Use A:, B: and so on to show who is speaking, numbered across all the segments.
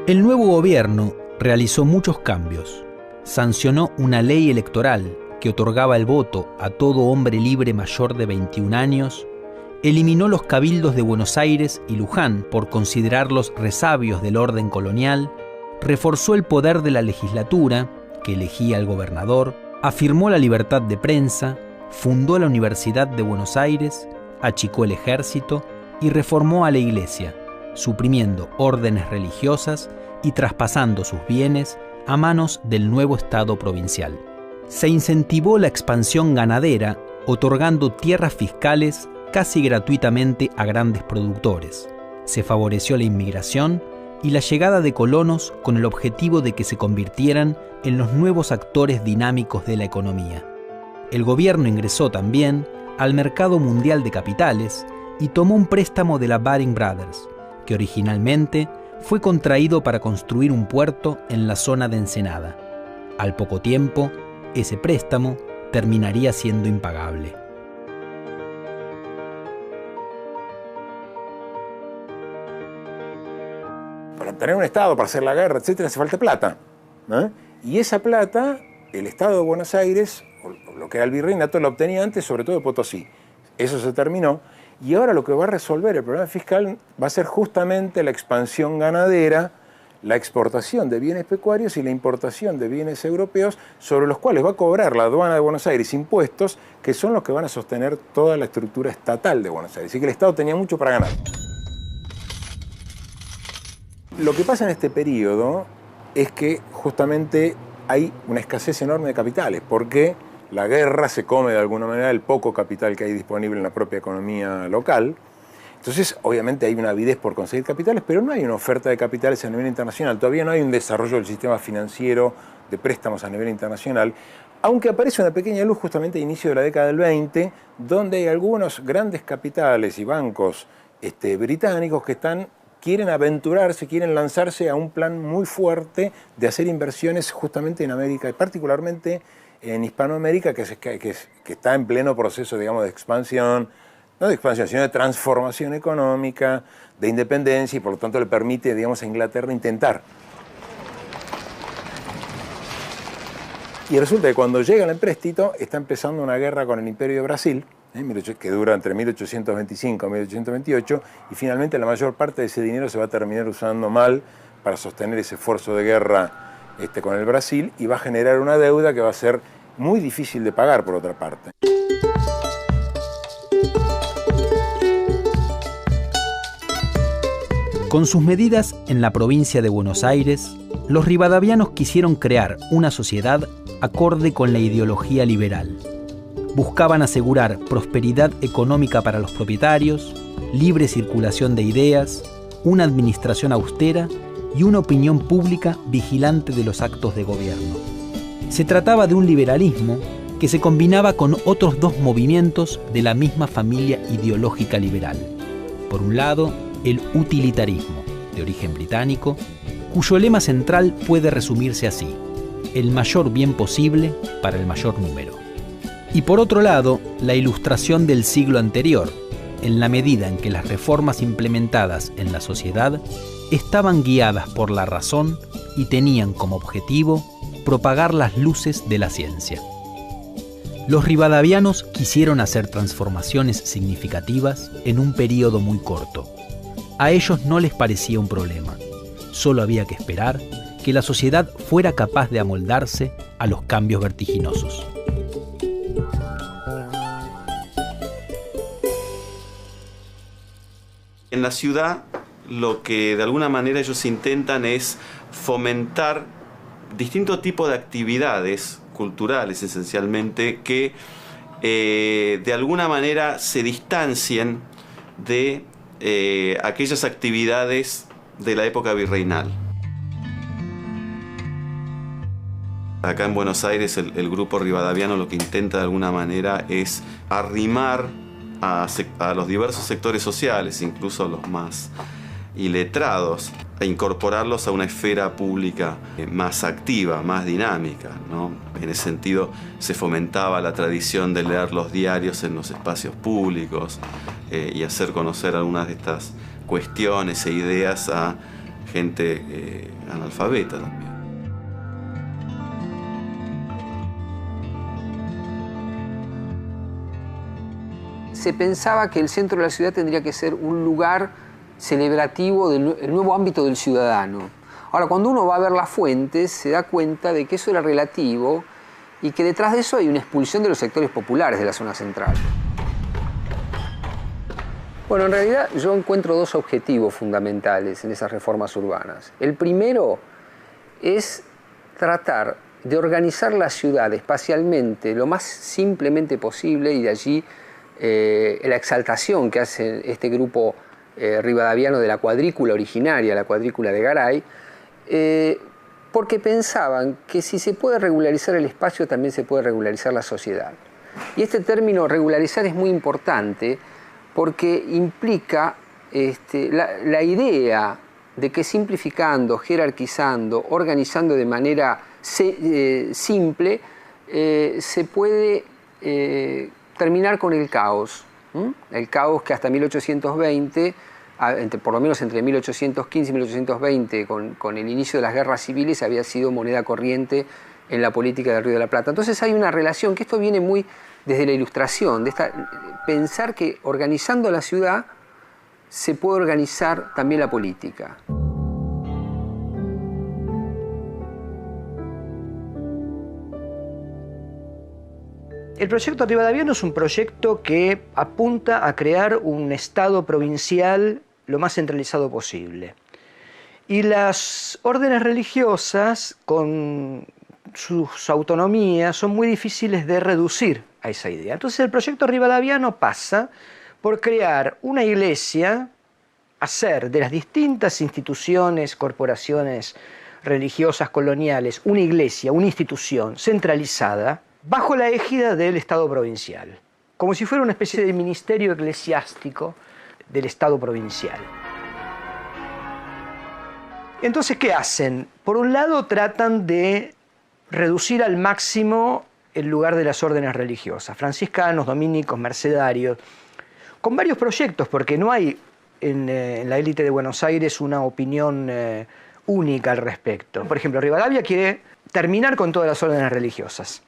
A: El nuevo gobierno realizó muchos cambios. Sancionó una ley electoral que otorgaba el voto a todo hombre libre mayor de 21 años, eliminó los cabildos de Buenos Aires y Luján por considerarlos resabios del orden colonial, reforzó el poder de la legislatura, que elegía al gobernador, afirmó la libertad de prensa, fundó la Universidad de Buenos Aires, achicó el ejército y reformó a la iglesia, suprimiendo órdenes religiosas y traspasando sus bienes a manos del nuevo Estado provincial. Se incentivó la expansión ganadera, otorgando tierras fiscales casi gratuitamente a grandes productores. Se favoreció la inmigración y la llegada de colonos con el objetivo de que se convirtieran en los nuevos actores dinámicos de la economía. El gobierno ingresó también al mercado mundial de capitales y tomó un préstamo de la Baring Brothers, que originalmente fue contraído para construir un puerto en la zona de Ensenada. Al poco tiempo, ese préstamo terminaría siendo impagable.
B: Para tener un Estado, para hacer la guerra, etcétera, hace falta plata, ¿no? Y esa plata, el Estado de Buenos Aires, o lo que era el virreinato, la obtenía antes, sobre todo de Potosí. Eso se terminó. Y ahora lo que va a resolver el problema fiscal va a ser justamente la expansión ganadera, la exportación de bienes pecuarios y la importación de bienes europeos, sobre los cuales va a cobrar la aduana de Buenos Aires impuestos, que son los que van a sostener toda la estructura estatal de Buenos Aires. Así que el Estado tenía mucho para ganar. Lo que pasa en este periodo es que justamente hay una escasez enorme de capitales, porque la guerra se come de alguna manera el poco capital que hay disponible en la propia economía local. Entonces, obviamente hay una avidez por conseguir capitales, pero no hay una oferta de capitales a nivel internacional. Todavía no hay un desarrollo del sistema financiero de préstamos a nivel internacional, aunque aparece una pequeña luz justamente a inicio de la década del 20, donde hay algunos grandes capitales y bancos británicos que quieren aventurarse, quieren lanzarse a un plan muy fuerte de hacer inversiones justamente en América, y particularmente en Hispanoamérica, que está en pleno proceso, digamos, de expansión, no de expansión, sino de transformación económica, de independencia, y por lo tanto le permite, digamos, a Inglaterra intentar. Y resulta que cuando llega el empréstito, está empezando una guerra con el Imperio de Brasil, que dura entre 1825 y 1828, y finalmente la mayor parte de ese dinero se va a terminar usando mal para sostener ese esfuerzo de guerra con el Brasil, y va a generar una deuda que va a ser muy difícil de pagar, por otra parte.
A: Con sus medidas en la provincia de Buenos Aires, los rivadavianos quisieron crear una sociedad acorde con la ideología liberal. Buscaban asegurar prosperidad económica para los propietarios, libre circulación de ideas, una administración austera y una opinión pública vigilante de los actos de gobierno. Se trataba de un liberalismo que se combinaba con otros dos movimientos de la misma familia ideológica liberal. Por un lado, el utilitarismo, de origen británico, cuyo lema central puede resumirse así: el mayor bien posible para el mayor número. Y por otro lado, la ilustración del siglo anterior, en la medida en que las reformas implementadas en la sociedad estaban guiadas por la razón y tenían como objetivo propagar las luces de la ciencia. Los rivadavianos quisieron hacer transformaciones significativas en un periodo muy corto. A ellos no les parecía un problema. Solo había que esperar que la sociedad fuera capaz de amoldarse a los cambios vertiginosos.
C: En la ciudad, lo que de alguna manera ellos intentan es fomentar distintos tipos de actividades culturales, esencialmente, que de alguna manera se distancien de aquellas actividades de la época virreinal. Acá en Buenos Aires el grupo rivadaviano lo que intenta de alguna manera es arrimar a los diversos sectores sociales, incluso a los más iletrados, e incorporarlos a una esfera pública más activa, más dinámica, ¿no? En ese sentido se fomentaba la tradición de leer los diarios en los espacios públicos y hacer conocer algunas de estas cuestiones e ideas a gente analfabeta también.
D: Se pensaba que el centro de la ciudad tendría que ser un lugar celebrativo del nuevo ámbito del ciudadano. Ahora, cuando uno va a ver las fuentes, se da cuenta de que eso era relativo y que detrás de eso hay una expulsión de los sectores populares de la zona central. Bueno, en realidad yo encuentro dos objetivos fundamentales en esas reformas urbanas. El primero es tratar de organizar la ciudad espacialmente lo más simplemente posible, y de allí la exaltación que hace este grupo rivadaviano de la cuadrícula originaria, la cuadrícula de Garay, porque pensaban que si se puede regularizar el espacio, también se puede regularizar la sociedad. Y este término regularizar es muy importante porque implica la idea de que simplificando, jerarquizando, organizando de manera simple, se puede terminar con el caos. El caos que hasta 1820, por lo menos entre 1815 y 1820, con el inicio de las guerras civiles, había sido moneda corriente en la política del Río de la Plata. Entonces hay una relación, que esto viene muy desde la Ilustración, de pensar que organizando la ciudad se puede organizar también la política.
E: El proyecto rivadaviano es un proyecto que apunta a crear un Estado provincial lo más centralizado posible. Y las órdenes religiosas, con sus autonomías, son muy difíciles de reducir a esa idea. Entonces el proyecto rivadaviano pasa por crear una iglesia, hacer de las distintas instituciones, corporaciones religiosas coloniales, una iglesia, una institución centralizada, bajo la égida del Estado provincial, como si fuera una especie de ministerio eclesiástico del Estado provincial. Entonces, ¿qué hacen? Por un lado, tratan de reducir al máximo el lugar de las órdenes religiosas, franciscanos, dominicos, mercedarios, con varios proyectos, porque no hay en la élite de Buenos Aires una opinión única al respecto. Por ejemplo, Rivadavia quiere terminar con todas las órdenes religiosas.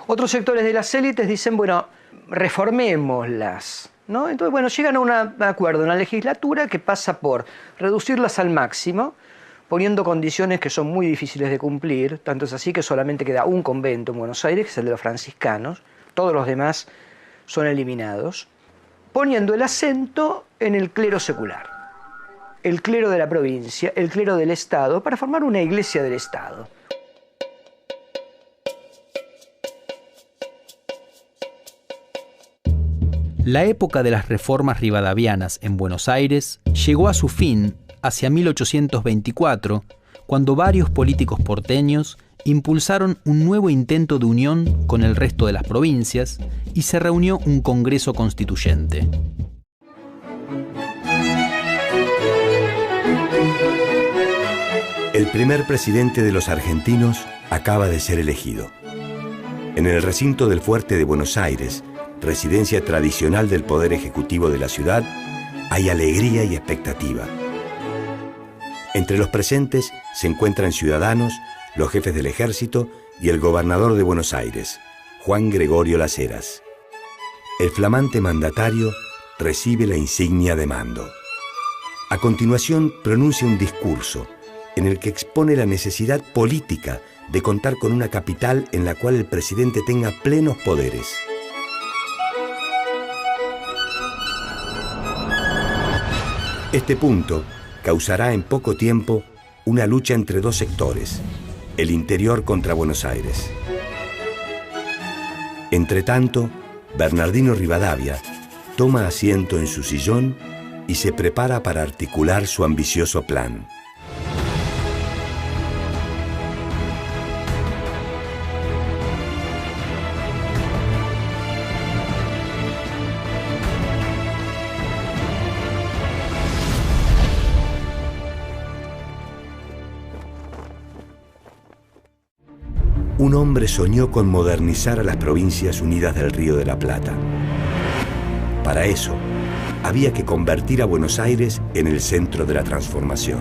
E: Otros sectores de las élites dicen, bueno, reformémoslas, ¿no? Entonces, bueno, llegan a un acuerdo en la legislatura que pasa por reducirlas al máximo, poniendo condiciones que son muy difíciles de cumplir. Tanto es así que solamente queda un convento en Buenos Aires, que es el de los franciscanos. Todos los demás son eliminados, poniendo el acento en el clero secular, el clero de la provincia, el clero del Estado, para formar una iglesia del Estado.
A: La época de las reformas rivadavianas en Buenos Aires llegó a su fin hacia 1824, cuando varios políticos porteños impulsaron un nuevo intento de unión con el resto de las provincias y se reunió un Congreso Constituyente.
F: El primer presidente de los argentinos acaba de ser elegido. En el recinto del Fuerte de Buenos Aires, residencia tradicional del Poder Ejecutivo de la ciudad, hay alegría y expectativa. Entre los presentes se encuentran ciudadanos, los jefes del ejército y el gobernador de Buenos Aires, Juan Gregorio Las Heras. El flamante mandatario recibe la insignia de mando. A continuación pronuncia un discurso en el que expone la necesidad política de contar con una capital en la cual el presidente tenga plenos poderes. Este punto causará en poco tiempo una lucha entre dos sectores, el interior contra Buenos Aires. Entretanto, Bernardino Rivadavia toma asiento en su sillón y se prepara para articular su ambicioso plan. Un hombre soñó con modernizar a las provincias unidas del Río de la Plata. Para eso, había que convertir a Buenos Aires en el centro de la transformación.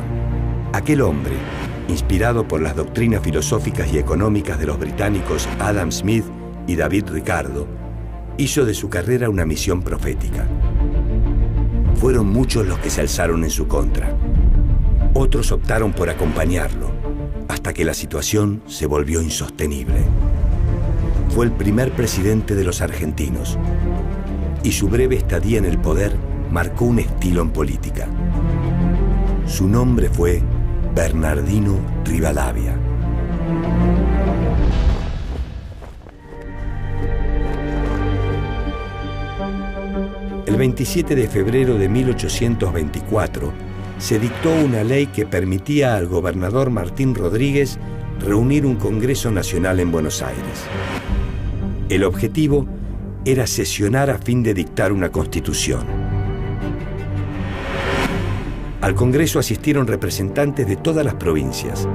F: Aquel hombre, inspirado por las doctrinas filosóficas y económicas de los británicos Adam Smith y David Ricardo, hizo de su carrera una misión profética. Fueron muchos los que se alzaron en su contra. Otros optaron por acompañarlo, hasta que la situación se volvió insostenible. Fue el primer presidente de los argentinos, y su breve estadía en el poder marcó un estilo en política. Su nombre fue Bernardino Rivadavia. El 27 de febrero de 1824 se dictó una ley que permitía al gobernador Martín Rodríguez reunir un Congreso Nacional en Buenos Aires. El objetivo era sesionar a fin de dictar una constitución. Al Congreso asistieron representantes de todas las provincias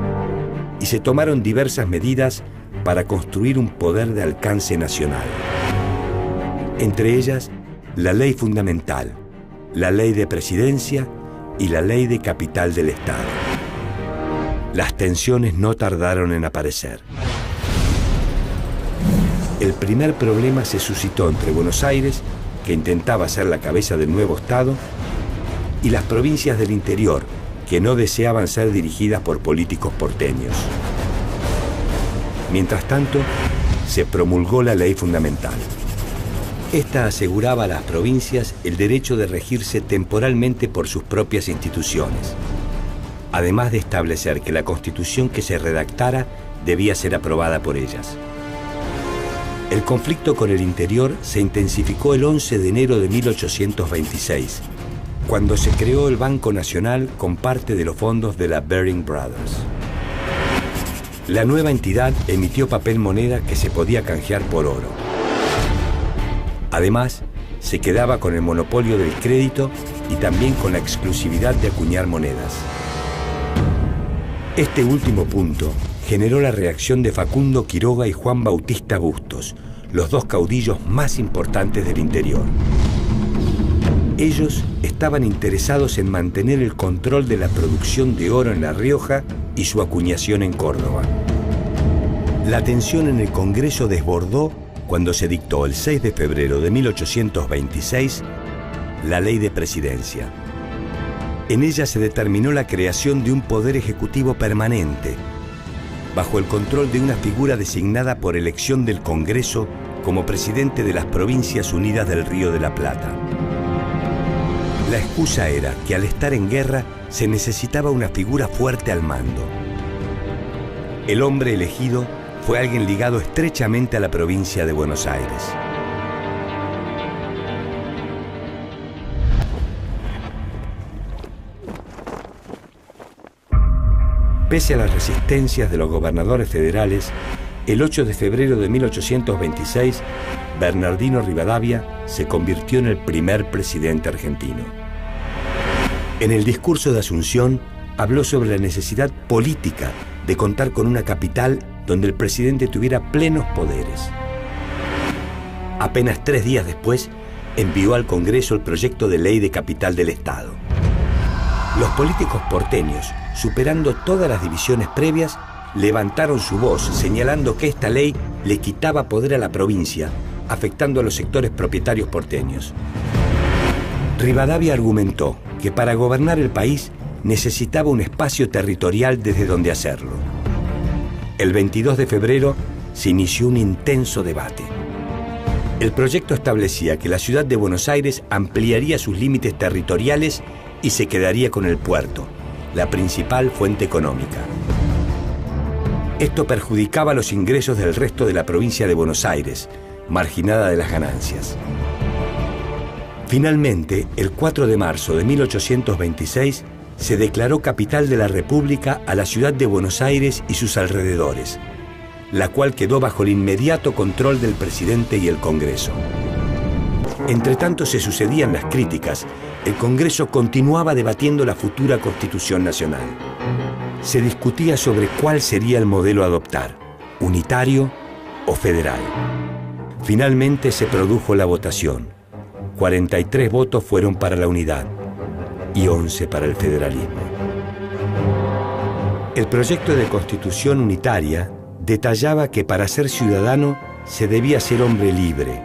F: y se tomaron diversas medidas para construir un poder de alcance nacional. Entre ellas, la ley fundamental, la ley de presidencia y la ley de capital del Estado. Las tensiones no tardaron en aparecer. El primer problema se suscitó entre Buenos Aires, que intentaba ser la cabeza del nuevo Estado, y las provincias del interior, que no deseaban ser dirigidas por políticos porteños. Mientras tanto, se promulgó la ley fundamental. Esta aseguraba a las provincias el derecho de regirse temporalmente por sus propias instituciones, además de establecer que la constitución que se redactara debía ser aprobada por ellas. El conflicto con el interior se intensificó el 11 de enero de 1826, cuando se creó el Banco Nacional con parte de los fondos de la Baring Brothers. La nueva entidad emitió papel moneda que se podía canjear por oro. Además, se quedaba con el monopolio del crédito y también con la exclusividad de acuñar monedas. Este último punto generó la reacción de Facundo Quiroga y Juan Bautista Bustos, los dos caudillos más importantes del interior. Ellos estaban interesados en mantener el control de la producción de oro en La Rioja y su acuñación en Córdoba. La tensión en el Congreso desbordó cuando se dictó el 6 de febrero de 1826 la Ley de Presidencia. En ella se determinó la creación de un poder ejecutivo permanente, bajo el control de una figura designada por elección del Congreso como presidente de las Provincias Unidas del Río de la Plata. La excusa era que al estar en guerra se necesitaba una figura fuerte al mando. El hombre elegido fue alguien ligado estrechamente a la provincia de Buenos Aires. Pese a las resistencias de los gobernadores federales, el 8 de febrero de 1826, Bernardino Rivadavia se convirtió en el primer presidente argentino. En el discurso de Asunción, habló sobre la necesidad política de contar con una capital donde el presidente tuviera plenos poderes. Apenas 3 días después, envió al Congreso el proyecto de ley de capital del Estado. Los políticos porteños, superando todas las divisiones previas, levantaron su voz señalando que esta ley le quitaba poder a la provincia, afectando a los sectores propietarios porteños. Rivadavia argumentó que para gobernar el país necesitaba un espacio territorial desde donde hacerlo. El 22 de febrero se inició un intenso debate. El proyecto establecía que la ciudad de Buenos Aires ampliaría sus límites territoriales y se quedaría con el puerto, la principal fuente económica. Esto perjudicaba los ingresos del resto de la provincia de Buenos Aires, marginada de las ganancias. Finalmente, el 4 de marzo de 1826, se declaró capital de la República a la ciudad de Buenos Aires y sus alrededores, la cual quedó bajo el inmediato control del presidente y el Congreso. Entretanto se sucedían las críticas. El Congreso continuaba debatiendo la futura Constitución Nacional. Se discutía sobre cuál sería el modelo a adoptar, unitario o federal. Finalmente se produjo la votación. 43 votos fueron para la unidad y 11 para el federalismo. El proyecto de constitución unitaria detallaba que para ser ciudadano se debía ser hombre libre,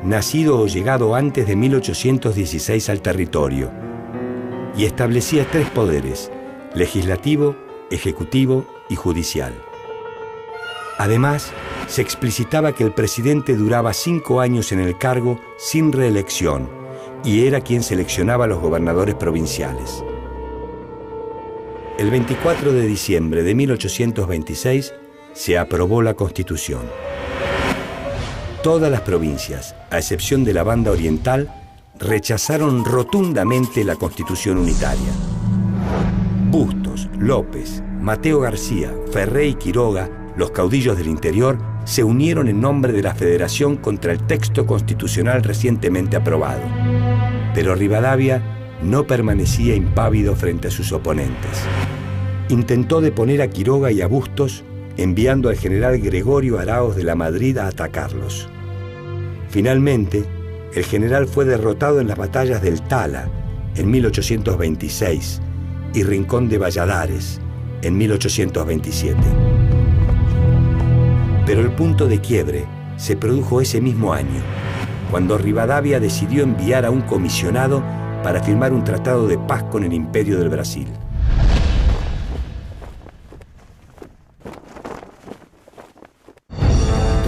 F: nacido o llegado antes de 1816 al territorio, y establecía 3 poderes: legislativo, ejecutivo y judicial. Además, se explicitaba que el presidente duraba 5 años en el cargo sin reelección y era quien seleccionaba a los gobernadores provinciales. El 24 de diciembre de 1826 se aprobó la Constitución. Todas las provincias, a excepción de la Banda Oriental, rechazaron rotundamente la Constitución unitaria. Bustos, López, Mateo García, Ferré y Quiroga, los caudillos del interior, se unieron en nombre de la Federación contra el texto constitucional recientemente aprobado. Pero Rivadavia no permanecía impávido frente a sus oponentes. Intentó deponer a Quiroga y a Bustos, enviando al general Gregorio Araoz de la Madrid a atacarlos. Finalmente, el general fue derrotado en las batallas del Tala en 1826 y Rincón de Valladares en 1827. Pero el punto de quiebre se produjo ese mismo año, cuando Rivadavia decidió enviar a un comisionado para firmar un tratado de paz con el Imperio del Brasil.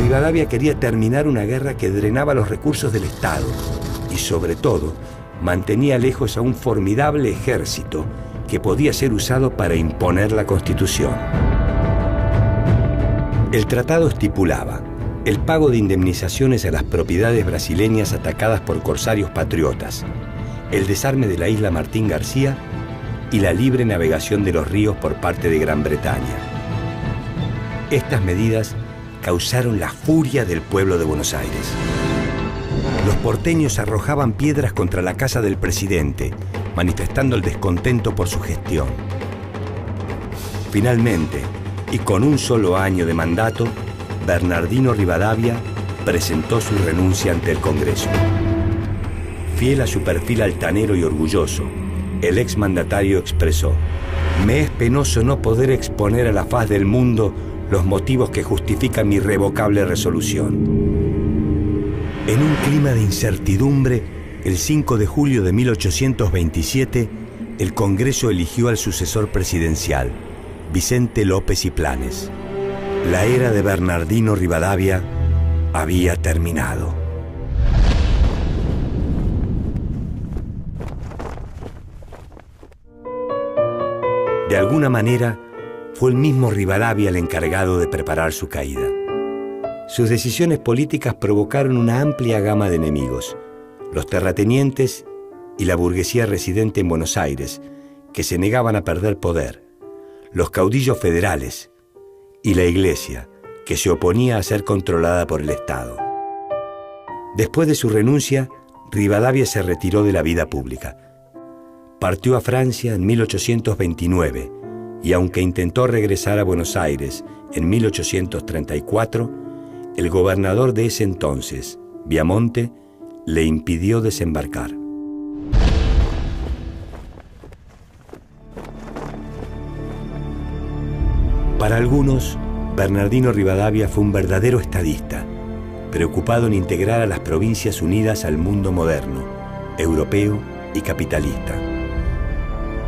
F: Rivadavia quería terminar una guerra que drenaba los recursos del Estado y, sobre todo, mantenía lejos a un formidable ejército que podía ser usado para imponer la Constitución. El tratado estipulaba el pago de indemnizaciones a las propiedades brasileñas atacadas por corsarios patriotas, el desarme de la isla Martín García y la libre navegación de los ríos por parte de Gran Bretaña. Estas medidas causaron la furia del pueblo de Buenos Aires. Los porteños arrojaban piedras contra la casa del presidente, manifestando el descontento por su gestión. Finalmente, y con un solo año de mandato, Bernardino Rivadavia presentó su renuncia ante el Congreso. Fiel a su perfil altanero y orgulloso, el exmandatario expresó: «Me es penoso no poder exponer a la faz del mundo los motivos que justifican mi irrevocable resolución». En un clima de incertidumbre, el 5 de julio de 1827, el Congreso eligió al sucesor presidencial, Vicente López y Planes. La era de Bernardino Rivadavia había terminado. De alguna manera, fue el mismo Rivadavia el encargado de preparar su caída. Sus decisiones políticas provocaron una amplia gama de enemigos: los terratenientes y la burguesía residente en Buenos Aires, que se negaban a perder poder, los caudillos federales y la Iglesia, que se oponía a ser controlada por el Estado. Después de su renuncia, Rivadavia se retiró de la vida pública. Partió a Francia en 1829 y aunque intentó regresar a Buenos Aires en 1834, el gobernador de ese entonces, Viamonte, le impidió desembarcar. Para algunos, Bernardino Rivadavia fue un verdadero estadista, preocupado en integrar a las provincias unidas al mundo moderno, europeo y capitalista.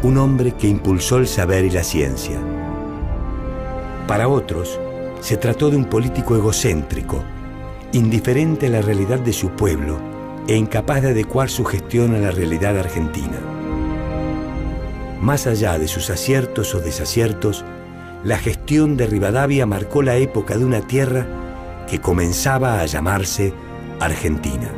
F: Un hombre que impulsó el saber y la ciencia. Para otros, se trató de un político egocéntrico, indiferente a la realidad de su pueblo e incapaz de adecuar su gestión a la realidad argentina. Más allá de sus aciertos o desaciertos, la gestión de Rivadavia marcó la época de una tierra que comenzaba a llamarse Argentina.